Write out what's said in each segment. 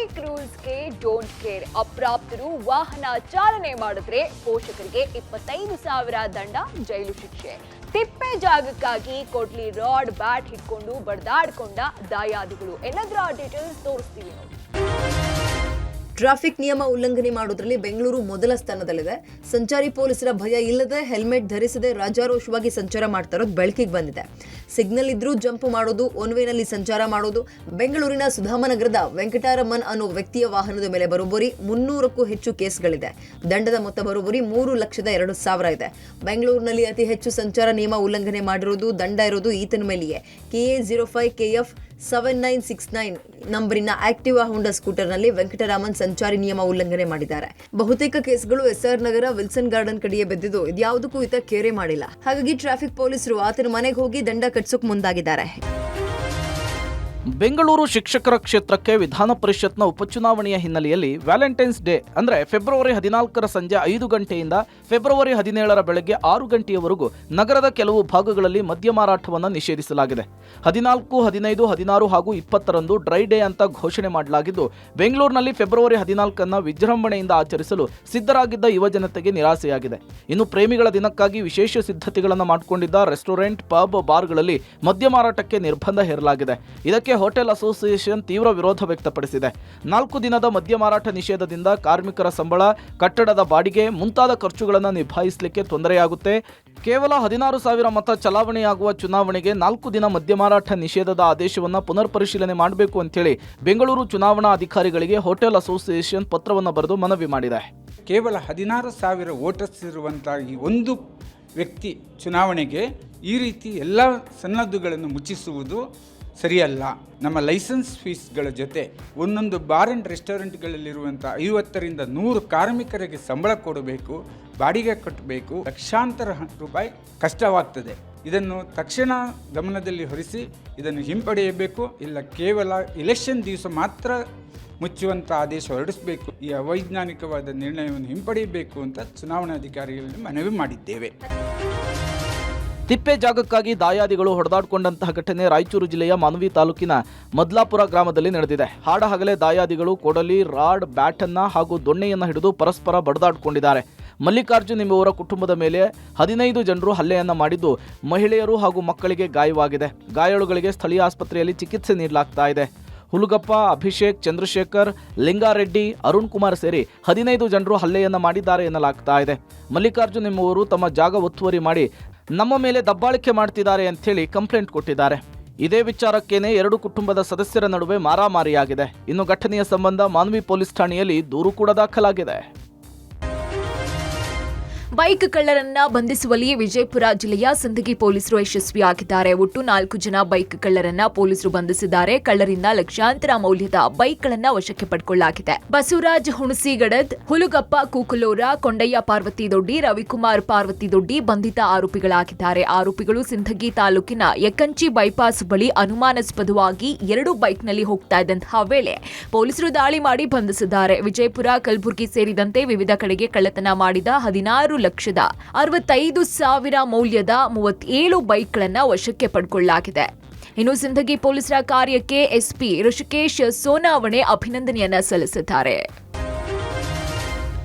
Traffic ರೂಲ್ಸ್ಗೆ don't care. ಅಪ್ರಾಪ್ತರು ವಾಹನ ಚಾಲನೆ ಮಾಡಿದ್ರೆ ಪೋಷಕರಿಗೆ 25,000 ದಂಡ, ಜೈಲು ಶಿಕ್ಷೆ. ತಿಪ್ಪೆ ಜಾಗಕ್ಕಾಗಿ ಕೊಡ್ಲಿ ರಾಡ್ ಬ್ಯಾಟ್ ಹಿಡ್ಕೊಂಡು ಬಡ್ದಾಡ್ಕೊಂಡ ದಾಯಾದಿಗಳು. ಎಲ್ಲದರ ಡೀಟೇಲ್ಸ್ ತೋರಿಸ್ತೀವಿ ನೋಡಿ. ಟ್ರಾಫಿಕ್ ನಿಯಮ ಉಲ್ಲಂಘನೆ ಮಾಡೋದ್ರಲ್ಲಿ ಬೆಂಗಳೂರು ಮೊದಲ ಸ್ಥಾನದಲ್ಲಿದೆ. ಸಂಚಾರಿ ಪೊಲೀಸರ ಭಯ ಇಲ್ಲದೆ ಹೆಲ್ಮೆಟ್ ಧರಿಸದೆ ರಾಜಾರೋಷವಾಗಿ ಸಂಚಾರ ಮಾಡ್ತಾ ಇರೋದು ಬೆಳಕಿಗೆ ಬಂದಿದೆ. ಸಿಗ್ನಲ್ ಇದ್ರೂ ಜಂಪ್ ಮಾಡೋದು, ಒನ್ ವೇನಲ್ಲಿ ಸಂಚಾರ ಮಾಡೋದು. ಬೆಂಗಳೂರಿನ ಸುಧಾಮನಗರದ ವೆಂಕಟರಮನ್ ಅನ್ನೋ ವ್ಯಕ್ತಿಯ ವಾಹನದ ಮೇಲೆ ಬರೋಬ್ಬರಿ 300ಕ್ಕೂ ಹೆಚ್ಚು ಕೇಸ್ಗಳಿದೆ. ದಂಡದ ಮೊತ್ತ ಬರೋಬ್ಬರಿ 3,02,000 ಇದೆ. ಬೆಂಗಳೂರಿನಲ್ಲಿ ಅತಿ ಹೆಚ್ಚು ಸಂಚಾರ ನಿಯಮ ಉಲ್ಲಂಘನೆ ಮಾಡಿರೋದು, ದಂಡ ಇರೋದು ಈತನ ಮೇಲೆಯೇ. KA05KF 7969 ನಂಬರಿನ ಆಕ್ಟಿವಾ ಹೋಂಡಾ ಸ್ಕೂಟರ್ನಲ್ಲಿ ವೆಂಕಟರಾಮನ್ ಸಂಚಾರಿ ನಿಯಮ ಉಲ್ಲಂಘನೆ ಮಾಡಿದ್ದಾರೆ. ಬಹುತೇಕ ಕೇಸ್ಗಳು SR ನಗರ ವಿಲ್ಸನ್ ಗಾರ್ಡನ್ ಕಡೆಯೇ ಬಿದ್ದಿದ್ದು, ಇದ್ಯಾವುದಕ್ಕೂ ಈತ ಕೇರೆ ಮಾಡಿಲ್ಲ. ಹಾಗಾಗಿ ಟ್ರಾಫಿಕ್ ಪೊಲೀಸರು ಆತನ ಮನೆಗೆ ಹೋಗಿ ದಂಡ ಕಟ್ಸೋಕ್ ಮುಂದಾಗಿದ್ದಾರೆ. ಬೆಂಗಳೂರು ಶಿಕ್ಷಕರ ಕ್ಷೇತ್ರಕ್ಕೆ ವಿಧಾನ ಪರಿಷತ್ನ ಉಪಚುನಾವಣೆಯ ಹಿನ್ನೆಲೆಯಲ್ಲಿ ವ್ಯಾಲೆಂಟೈನ್ಸ್ ಡೇ ಅಂದರೆ ಫೆಬ್ರವರಿ 14 ಸಂಜೆ 5 ಗಂಟೆಯಿಂದ ಫೆಬ್ರವರಿ 17 ಬೆಳಗ್ಗೆ 6 ಗಂಟೆಯವರೆಗೂ ನಗರದ ಕೆಲವು ಭಾಗಗಳಲ್ಲಿ ಮದ್ಯ ಮಾರಾಟವನ್ನು ನಿಷೇಧಿಸಲಾಗಿದೆ. 14, 15, 16 ಹಾಗೂ 20ರಂದು ಡ್ರೈ ಡೇ ಅಂತ ಘೋಷಣೆ ಮಾಡಲಾಗಿದ್ದು, ಬೆಂಗಳೂರಿನಲ್ಲಿ ಫೆಬ್ರವರಿ 14 ವಿಜೃಂಭಣೆಯಿಂದ ಆಚರಿಸಲು ಸಿದ್ಧರಾಗಿದ್ದ ಯುವ ಜನತೆಗೆ ನಿರಾಸೆಯಾಗಿದೆ. ಇನ್ನು ಪ್ರೇಮಿಗಳ ದಿನಕ್ಕಾಗಿ ವಿಶೇಷ ಸಿದ್ಧತೆಗಳನ್ನು ಮಾಡಿಕೊಂಡಿದ್ದ ರೆಸ್ಟೋರೆಂಟ್, ಪಬ್, ಬಾರ್ಗಳಲ್ಲಿ ಮದ್ಯ ಮಾರಾಟಕ್ಕೆ ನಿರ್ಬಂಧ ಹೇರಲಾಗಿದೆ. ಇದಕ್ಕೆ ಹೋಟೆಲ್ ಅಸೋಸಿಯೇಷನ್ ತೀವ್ರ ವಿರೋಧ ವ್ಯಕ್ತಪಡಿಸಿದೆ. 4 ದಿನದ ಮದ್ಯ ಮಾರಾಟ ನಿಷೇಧದಿಂದ ಕಾರ್ಮಿಕರ ಸಂಬಳ, ಕಟ್ಟಡದ ಬಾಡಿಗೆ ಮುಂತಾದ ಖರ್ಚುಗಳನ್ನು ನಿಭಾಯಿಸಲಿಕ್ಕೆ ತೊಂದರೆಯಾಗುತ್ತೆ. ಕೇವಲ 16,000 ಮತ ಚಲಾವಣೆಯಾಗುವ ಚುನಾವಣೆಗೆ 4 ದಿನ ಮದ್ಯ ಮಾರಾಟ ನಿಷೇಧದ ಆದೇಶವನ್ನು ಪುನರ್ ಪರಿಶೀಲನೆ ಮಾಡಬೇಕು ಅಂತೇಳಿ ಬೆಂಗಳೂರು ಚುನಾವಣಾ ಅಧಿಕಾರಿಗಳಿಗೆ ಹೋಟೆಲ್ ಅಸೋಸಿಯೇಷನ್ ಪತ್ರವನ್ನು ಬರೆದು ಮನವಿ ಮಾಡಿದೆ. ಕೇವಲ 16,000 ವೋಟರ್ಸ್ ಇರುವಂತಹ ಈ ಒಂದು ವ್ಯಕ್ತಿ ಚುನಾವಣೆಗೆ ಈ ರೀತಿ ಎಲ್ಲ ಸನ್ನದ್ದುಗಳನ್ನು ಮುಚ್ಚಿಸುವುದು ಸರಿಯಲ್ಲ. ನಮ್ಮ ಲೈಸೆನ್ಸ್ ಫೀಸ್ಗಳ ಜೊತೆ ಒಂದೊಂದು ಬಾರ್ ಆ್ಯಂಡ್ ರೆಸ್ಟೋರೆಂಟ್ಗಳಲ್ಲಿರುವಂಥ 50ರಿಂದ 100 ಕಾರ್ಮಿಕರಿಗೆ ಸಂಬಳ ಕೊಡಬೇಕು, ಬಾಡಿಗೆ ಕಟ್ಟಬೇಕು, ಲಕ್ಷಾಂತರ ರೂಪಾಯಿ ಕಷ್ಟವಾಗ್ತದೆ. ಇದನ್ನು ತಕ್ಷಣ ಗಮನದಲ್ಲಿ ಹೊರಿಸಿ ಇದನ್ನು ಹಿಂಪಡೆಯಬೇಕು. ಇಲ್ಲ ಕೇವಲ ಎಲೆಕ್ಷನ್ ದಿವಸ ಮಾತ್ರ ಮುಚ್ಚುವಂಥ ಆದೇಶ ಹೊರಡಿಸಬೇಕು. ಈ ಅವೈಜ್ಞಾನಿಕವಾದ ನಿರ್ಣಯವನ್ನು ಹಿಂಪಡೆಯಬೇಕು ಅಂತ ಚುನಾವಣಾಧಿಕಾರಿಗಳಲ್ಲಿ ಮನವಿ ಮಾಡಿದ್ದೇವೆ. ತಿಪ್ಪೆ ಜಾಗಕ್ಕಾಗಿ ದಾಯಾದಿಗಳು ಹೊಡೆದಾಡಿಕೊಂಡಂತಹ ಘಟನೆ ರಾಯಚೂರು ಜಿಲ್ಲೆಯ ಮಾನ್ವಿ ತಾಲೂಕಿನ ಮದ್ಲಾಪುರ ಗ್ರಾಮದಲ್ಲಿ ನಡೆದಿದೆ. ಹಾಡಹಗಲೇ ದಾಯಾದಿಗಳು ಕೊಡಲಿ, ರಾಡ್, ಬ್ಯಾಟನ್ನು ಹಾಗೂ ದೊಣ್ಣೆಯನ್ನು ಹಿಡಿದು ಪರಸ್ಪರ ಬಡಿದಾಡಿಕೊಂಡಿದ್ದಾರೆ. ಮಲ್ಲಿಕಾರ್ಜುನ್ ಎಂಬುವರ ಕುಟುಂಬದ ಮೇಲೆ 15 ಜನರು ಹಲ್ಲೆಯನ್ನು ಮಾಡಿದ್ದು, ಮಹಿಳೆಯರು ಹಾಗೂ ಮಕ್ಕಳಿಗೆ ಗಾಯವಾಗಿದೆ. ಗಾಯಾಳುಗಳಿಗೆ ಸ್ಥಳೀಯ ಆಸ್ಪತ್ರೆಯಲ್ಲಿ ಚಿಕಿತ್ಸೆ ನೀಡಲಾಗ್ತಾ ಇದೆ. ಹುಲಗಪ್ಪ, ಅಭಿಷೇಕ್, ಚಂದ್ರಶೇಖರ್, ಲಿಂಗಾರೆಡ್ಡಿ, ಅರುಣ್ ಕುಮಾರ್ ಸೇರಿ 15 ಜನರು ಹಲ್ಲೆಯನ್ನು ಮಾಡಿದ್ದಾರೆ ಎನ್ನಲಾಗ್ತಾ ಇದೆ. ಮಲ್ಲಿಕಾರ್ಜುನ್ ಎಂಬುವರು ತಮ್ಮ ಜಾಗ ಒತ್ತುವರಿ ಮಾಡಿ ನಮ್ಮ ಮೇಲೆ ದಬ್ಬಾಳಿಕೆ ಮಾಡ್ತಿದ್ದಾರೆ ಅಂಥೇಳಿ ಕಂಪ್ಲೇಂಟ್ ಕೊಟ್ಟಿದ್ದಾರೆ. ಇದೇ ವಿಚಾರಕ್ಕೇನೆ 2 ಕುಟುಂಬದ ಸದಸ್ಯರ ನಡುವೆ ಮಾರಾಮಾರಿಯಾಗಿದೆ. ಇನ್ನು ಘಟನೆಯ ಸಂಬಂಧ ಮಾನ್ವಿ ಪೊಲೀಸ್ ಠಾಣೆಯಲ್ಲಿ ದೂರು ಕೂಡ ದಾಖಲಾಗಿದೆ. ಬೈಕ್ ಕಳ್ಳರನ್ನ ಬಂಧಿಸುವಲ್ಲಿ ವಿಜಯಪುರ ಜಿಲ್ಲೆಯ ಸಿಂದಗಿ ಪೊಲೀಸರು ಯಶಸ್ವಿಯಾಗಿದ್ದಾರೆ. ಒಟ್ಟು 4 ಜನ ಬೈಕ್ ಕಳ್ಳರನ್ನ ಪೊಲೀಸರು ಬಂಧಿಸಿದ್ದಾರೆ. ಕಳ್ಳರಿಂದ ಲಕ್ಷಾಂತರ ಮೌಲ್ಯದ ಬೈಕ್ಗಳನ್ನ ವಶಕ್ಕೆ ಪಡೆದುಕೊಳ್ಳಲಾಗಿದೆ. ಬಸವರಾಜ್ ಹುಣಸಿಗಡದ್, ಹುಲುಗಪ್ಪ ಕೂಕಲೋರ, ಕೊಂಡಯ್ಯ ಪಾರ್ವತಿ ದೊಡ್ಡಿ, ರವಿಕುಮಾರ್ ಪಾರ್ವತಿ ದೊಡ್ಡಿ ಬಂಧಿತ ಆರೋಪಿಗಳಾಗಿದ್ದಾರೆ. ಆರೋಪಿಗಳು ಸಿಂದಗಿ ತಾಲೂಕಿನ ಯಕ್ಕಂಚಿ ಬೈಪಾಸ್ ಬಳಿ ಅನುಮಾನಾಸ್ಪದವಾಗಿ 2 ಬೈಕ್ನಲ್ಲಿ ಹೋಗ್ತಾ ಇದ್ದಂತಹ ವೇಳೆ ಪೊಲೀಸರು ದಾಳಿ ಮಾಡಿ ಬಂಧಿಸಿದ್ದಾರೆ. ವಿಜಯಪುರ, ಕಲಬುರಗಿ ಸೇರಿದಂತೆ ವಿವಿಧ ಕಡೆಗೆ ಕಳ್ಳತನ ಮಾಡಿದ 16,65,000 ಮೌಲ್ಯದ 37 ಬೈಕ್ಗಳನ್ನು ವಶಕ್ಕೆ ಪಡೆದುಕೊಳ್ಳಲಾಗಿದೆ. ಇನ್ನು ಸಿಂದಗಿ ಪೊಲೀಸರ ಕಾರ್ಯಕ್ಕೆ SP ಋಷಿಕೇಶ್ ಸೋನಾವಣೆ ಅಭಿನಂದನೆಯನ್ನ ಸಲ್ಲಿಸಿದ್ದಾರೆ.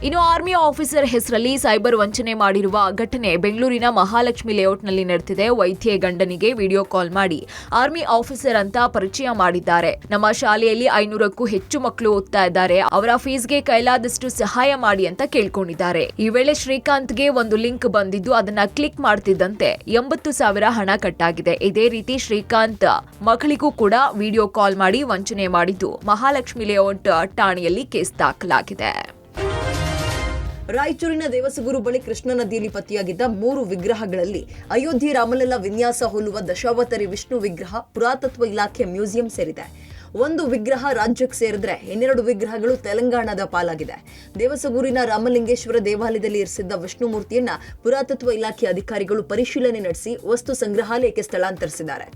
ಇನ್ನು ಆರ್ಮಿ ಆಫೀಸರ್ ಹೆಸರಲ್ಲಿ ಸೈಬರ್ ವಂಚನೆ ಮಾಡಿರುವ ಘಟನೆ ಬೆಂಗಳೂರಿನ ಮಹಾಲಕ್ಷ್ಮಿ ಲೇಔಟ್ನಲ್ಲಿ ನಡೆದಿದೆ. ವೈದ್ಯೆ ಗಂಡನಿಗೆ ವಿಡಿಯೋ ಕಾಲ್ ಮಾಡಿ ಆರ್ಮಿ ಆಫೀಸರ್ ಅಂತ ಪರಿಚಯ ಮಾಡಿದ್ದಾರೆ. ನಮ್ಮ ಶಾಲೆಯಲ್ಲಿ 500ಕ್ಕೂ ಹೆಚ್ಚು ಮಕ್ಕಳು ಓದ್ತಾ ಇದ್ದಾರೆ, ಅವರ ಫೀಸ್ಗೆ ಕೈಲಾದಷ್ಟು ಸಹಾಯ ಮಾಡಿ ಅಂತ ಕೇಳ್ಕೊಂಡಿದ್ದಾರೆ. ಈ ವೇಳೆ ಶ್ರೀಕಾಂತ್ಗೆ ಒಂದು ಲಿಂಕ್ ಬಂದಿದ್ದು ಅದನ್ನ ಕ್ಲಿಕ್ ಮಾಡ್ತಿದ್ದಂತೆ 80,000 ಹಣ ಕಟ್ಟಾಗಿದೆ. ಇದೇ ರೀತಿ ಶ್ರೀಕಾಂತ್ ಮಗಳಿಗೂ ಕೂಡ ವಿಡಿಯೋ ಕಾಲ್ ಮಾಡಿ ವಂಚನೆ ಮಾಡಿದ್ದು ಮಹಾಲಕ್ಷ್ಮಿ ಲೇಔಟ್ ಠಾಣೆಯಲ್ಲಿ ಕೇಸ್ ದಾಖಲಾಗಿದೆ. ರಾಯಚೂರಿನ ದೇವಸಗೂರು ಬಳಿ ಕೃಷ್ಣಾ ನದಿಯಲ್ಲಿ ಪತ್ತೆಯಾಗಿದ್ದ 3 ವಿಗ್ರಹಗಳಲ್ಲಿ ಅಯೋಧ್ಯೆ ರಾಮಲಲ್ಲಾ ವಿನ್ಯಾಸ ಹೋಲುವ ದಶಾವತಾರಿ ವಿಷ್ಣು ವಿಗ್ರಹ ಪುರಾತತ್ವ ಇಲಾಖೆ ಮ್ಯೂಸಿಯಂ ಸೇರಿದೆ. ಒಂದು ವಿಗ್ರಹ ರಾಜ್ಯಕ್ಕೆ ಸೇರಿದ್ರೆ 12 ವಿಗ್ರಹಗಳು ತೆಲಂಗಾಣದ ಪಾಲಾಗಿದೆ. ದೇವಸಗೂರಿನ ರಾಮಲಿಂಗೇಶ್ವರ ದೇವಾಲಯದಲ್ಲಿ ಇರಿಸಿದ್ದ ವಿಷ್ಣು ಮೂರ್ತಿಯನ್ನ ಪುರಾತತ್ವ ಇಲಾಖೆ ಅಧಿಕಾರಿಗಳು ಪರಿಶೀಲನೆ ನಡೆಸಿ ವಸ್ತು ಸಂಗ್ರಹಾಲಯಕ್ಕೆ ಸ್ಥಳಾಂತರಿಸಿದ್ದಾರೆ.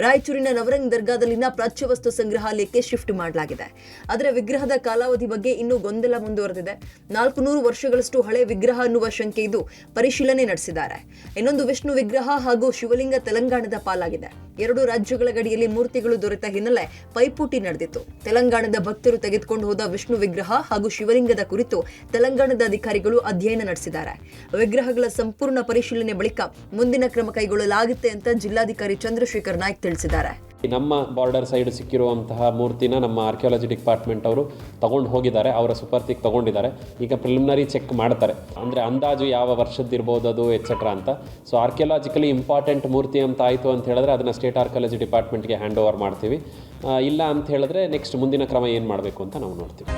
ರಾಯಚೂರಿನ ನವರಂಗ್ ದರ್ಗಾದಲ್ಲಿನ ಪ್ರಾಚ್ಯ ವಸ್ತು ಸಂಗ್ರಹಾಲಯಕ್ಕೆ ಶಿಫ್ಟ್ ಮಾಡಲಾಗಿದೆ. ಆದರೆ ವಿಗ್ರಹದ ಕಾಲಾವಧಿ ಬಗ್ಗೆ ಇನ್ನೂ ಗೊಂದಲ ಮುಂದುವರೆದಿದೆ. 400 ವರ್ಷಗಳಷ್ಟು ಹಳೆ ವಿಗ್ರಹ ಅನ್ನುವ ಶಂಕೆ ಇದು ಪರಿಶೀಲನೆ ನಡೆಸಿದ್ದಾರೆ. ಇನ್ನೊಂದು ವಿಷ್ಣು ವಿಗ್ರಹ ಹಾಗೂ ಶಿವಲಿಂಗ ತೆಲಂಗಾಣದ ಪಾಲಾಗಿದೆ. ಎರಡು ರಾಜ್ಯಗಳ ಗಡಿಯಲ್ಲಿ ಮೂರ್ತಿಗಳು ದೊರೆತ ಹಿನ್ನೆಲೆ ಪೈಪೋಟಿ ನಡೆದಿತ್ತು. ತೆಲಂಗಾಣದ ಭಕ್ತರು ತೆಗೆದುಕೊಂಡು ಹೋದ ವಿಷ್ಣು ವಿಗ್ರಹ ಹಾಗೂ ಶಿವಲಿಂಗದ ಕುರಿತು ತೆಲಂಗಾಣದ ಅಧಿಕಾರಿಗಳು ಅಧ್ಯಯನ ನಡೆಸಿದ್ದಾರೆ. ವಿಗ್ರಹಗಳ ಸಂಪೂರ್ಣ ಪರಿಶೀಲನೆ ಬಳಿಕ ಮುಂದಿನ ಕ್ರಮ ಕೈಗೊಳ್ಳಲಾಗುತ್ತೆ ಅಂತ ಜಿಲ್ಲಾಧಿಕಾರಿ ಚಂದ್ರಶೇಖರ್ ನಾಯ್ಕ್ ತಿಳಿಸಿದ್ದಾರೆ. ನಮ್ಮ ಬಾರ್ಡರ್ ಸೈಡ್ ಸಿಕ್ಕಿರುವಂತಹ ಮೂರ್ತಿನ ನಮ್ಮ ಆರ್ಕಿಯಾಲಜಿ ಡಿಪಾರ್ಟ್ಮೆಂಟ್ ಅವರು ತಗೊಂಡು ಹೋಗಿದ್ದಾರೆ, ಅವರ ಸುಪರ್ತಿಗೆ ತಗೊಂಡಿದ್ದಾರೆ. ಈಗ ಪ್ರಿಲಿಮಿನರಿ ಚೆಕ್ ಮಾಡ್ತಾರೆ, ಅಂದರೆ ಅಂದಾಜು ಯಾವ ವರ್ಷದ್ದಿರ್ಬೋದು ಅದು ಎಕ್ಸೆಟ್ರಾ ಅಂತ. ಸೊ ಆರ್ಕಿಯಾಲಜಿಕಲಿ ಇಂಪಾರ್ಟೆಂಟ್ ಮೂರ್ತಿ ಅಂತ ಆಯಿತು ಅಂತ ಹೇಳಿದ್ರೆ ಅದನ್ನು ಸ್ಟೇಟ್ ಆರ್ಕಿಯಾಲಜಿ ಡಿಪಾರ್ಟ್ಮೆಂಟ್ಗೆ ಹ್ಯಾಂಡ್ ಓವರ್ ಮಾಡ್ತೀವಿ. ಇಲ್ಲ ಅಂತ ಹೇಳಿದ್ರೆ ನೆಕ್ಸ್ಟ್ ಮುಂದಿನ ಕ್ರಮ ಏನು ಮಾಡಬೇಕು ಅಂತ ನಾವು ನೋಡ್ತೀವಿ.